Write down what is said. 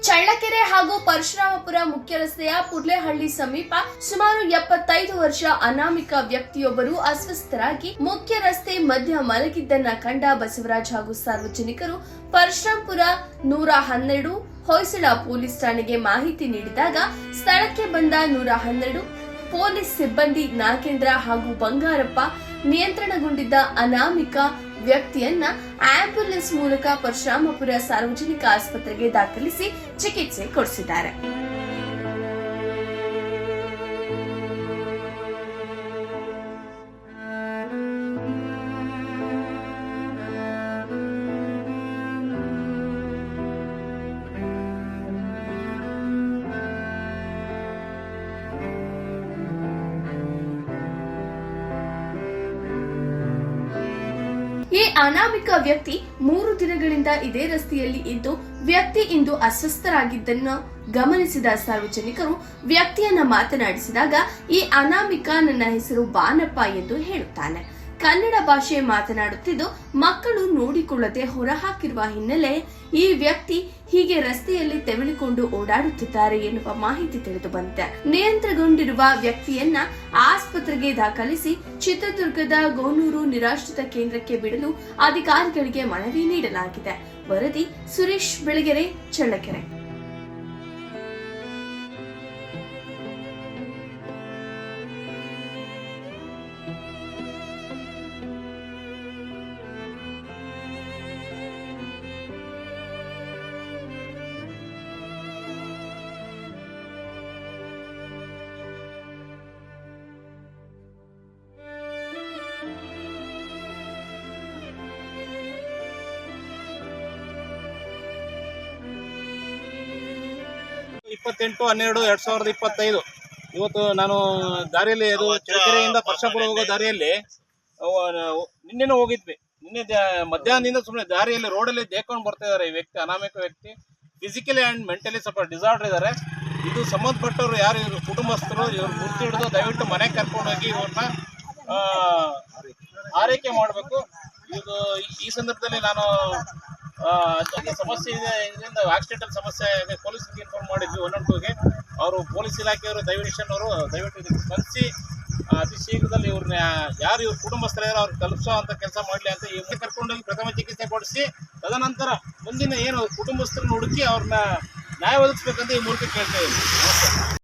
ಚಳ್ಳಕೆರೆ ಹಾಗೂ ಪರಶುರಾಮಪುರ ಮುಖ್ಯ ರಸ್ತೆಯ ಪುರ್ಲೆಹಳ್ಳಿ ಸಮೀಪ ಸುಮಾರು 75 ವರ್ಷ ಅನಾಮಿಕ ವ್ಯಕ್ತಿಯೊಬ್ಬರು ಅಸ್ವಸ್ಥರಾಗಿ ಮುಖ್ಯ ರಸ್ತೆ ಮಧ್ಯ ಮಲಗಿದ್ದನ್ನ ಕಂಡ ಬಸವರಾಜ್ ಹಾಗೂ ಸಾರ್ವಜನಿಕರು ಪರಶುರಾಮಪುರ 112 ಹೊಯ್ಸಳ ಪೊಲೀಸ್ ಠಾಣೆಗೆ ಮಾಹಿತಿ ನೀಡಿದಾಗ ಸ್ಥಳಕ್ಕೆ ಬಂದ 112 ಪೊಲೀಸ್ ಸಿಬ್ಬಂದಿ ನಾಗೇಂದ್ರ ಹಾಗೂ ಬಂಗಾರಪ್ಪ ನಿಯಂತ್ರಣಗೊಂಡಿದ್ದ ಅನಾಮಿಕ ವ್ಯಕ್ತಿಯನ್ನ ಆಂಬ್ಯುಲೆನ್ಸ್ ಮೂಲಕ ಪರಶುರಾಮಪುರ ಸಾರ್ವಜನಿಕ ಆಸ್ಪತ್ರೆಗೆ ದಾಖಲಿಸಿ ಚಿಕಿತ್ಸೆ ಕೊಡಿಸಿದ್ದಾರೆ. ಈ ಅನಾಮಿಕ ವ್ಯಕ್ತಿ 3 ದಿನಗಳಿಂದ ಇದೇ ರಸ್ತೆಯಲ್ಲಿ ಇದ್ದು ವ್ಯಕ್ತಿ ಇಂದು ಅಸ್ವಸ್ಥರಾಗಿದ್ದನ್ನು ಗಮನಿಸಿದ ಸಾರ್ವಜನಿಕರು ವ್ಯಕ್ತಿಯನ್ನ ಮಾತನಾಡಿಸಿದಾಗ ಈ ಅನಾಮಿಕ ನನ್ನ ಹೆಸರು ಬಾನಪ್ಪ ಎಂದು ಹೇಳುತ್ತಾನೆ. ಕನ್ನಡ ಭಾಷೆ ಮಾತನಾಡುತ್ತಿದ್ದು ಮಕ್ಕಳು ನೋಡಿಕೊಳ್ಳದೆ ಹೊರಹಾಕಿರುವ ಹಿನ್ನೆಲೆ ಈ ವ್ಯಕ್ತಿ ಹೀಗೆ ರಸ್ತೆಯಲ್ಲಿ ತೆವಳಿಕೊಂಡು ಓಡಾಡುತ್ತಿದ್ದಾರೆ ಎನ್ನುವ ಮಾಹಿತಿ ತಿಳಿದು ಬಂದಿದೆ. ನಿಯಂತ್ರಣಗೊಂಡಿರುವ ವ್ಯಕ್ತಿಯನ್ನ ಆಸ್ಪತ್ರೆಗೆ ದಾಖಲಿಸಿ ಚಿತ್ರದುರ್ಗದ ಗೋನೂರು ನಿರಾಶ್ರಿತ ಕೇಂದ್ರಕ್ಕೆ ಬಿಡಲು ಅಧಿಕಾರಿಗಳಿಗೆ ಮನವಿ ನೀಡಲಾಗಿದೆ. ವರದಿ ಸುರೇಶ್ ಬೆಳಗೆರೆ, ಚಳ್ಳಕೆರೆ. ಇಪ್ಪತ್ತೆಂಟು 12/2025 ಇವತ್ತು ನಾನು ದಾರಿಯಲ್ಲಿ ಅದು ಚಳ್ಳಕೆರೆಯಿಂದ ಪರಶುರಾಮಪುರ ಹೋಗೋ ದಾರಿಯಲ್ಲಿ ನಿನ್ನೆನೂ ಹೋಗಿದ್ವಿ. ನಿನ್ನೆ ಮಧ್ಯಾಹ್ನದಿಂದ ಸುಮ್ಮನೆ ದಾರಿಯಲ್ಲಿ ರೋಡಲ್ಲಿ ದೇಕೊಂಡು ಬರ್ತಾ ಇದ್ದಾರೆ. ಈ ವ್ಯಕ್ತಿ ಅನಾಮಿಕ ವ್ಯಕ್ತಿ ಫಿಸಿಕಲಿ ಆ್ಯಂಡ್ ಮೆಂಟಲಿ ಸ್ವಲ್ಪ ಡಿಸಾರ್ಡರ್ ಇದ್ದಾರೆ. ಇದು ಸಂಬಂಧಪಟ್ಟವರು ಯಾರು ಇವರು ಕುಟುಂಬಸ್ಥರು ಇವ್ರು ಗುರ್ತು ಹಿಡಿದು ದಯವಿಟ್ಟು ಮನೆಗೆ ಕರ್ಕೊಂಡೋಗಿ ಇವ್ರನ್ನ ಆರೈಕೆ ಮಾಡಬೇಕು. ಇದು ಈ ಸಂದರ್ಭದಲ್ಲಿ ನಾನು ಸಮಸ್ಯೆ ಇದೆ, ಇದರಿಂದ ಆಕ್ಸಿಡೆಂಟಲ್ ಸಮಸ್ಯೆ ಇದೆ, ಪೊಲೀಸ್ಗೆ ಇನ್ಫಾರ್ಮ್ ಮಾಡಿದ್ವಿ 112ಗೆ. ಅವರು ಪೊಲೀಸ್ ಇಲಾಖೆಯವರು ದಯವಿಟ್ಟು ಇದಕ್ಕೆ ಸ್ಪಂದಿಸಿ ಅತಿ ಶೀಘ್ರದಲ್ಲಿ ಇವ್ರನ್ನ ಯಾರು ಇವ್ರ ಕುಟುಂಬಸ್ಥರಿದ್ದಾರೆ ಅವ್ರಿಗೆ ತಲುಪಿಸೋ ಅಂತ ಕೆಲಸ ಮಾಡಲಿ ಅಂತ ಈ ಕರ್ಕೊಂಡೋಗಿ ಪ್ರಥಮ ಚಿಕಿತ್ಸೆ ಕೊಡಿಸಿ ತದನಂತರ ಮುಂದಿನ ಏನು ಕುಟುಂಬಸ್ಥರನ್ನ ಹುಡುಕಿ ಅವ್ರನ್ನ ನ್ಯಾಯ ಒದಗಿಸ್ಬೇಕಂತ ಈ ಮೂಲಕ ಕೇಳ್ತಾ ಇದ್ದೀನಿ.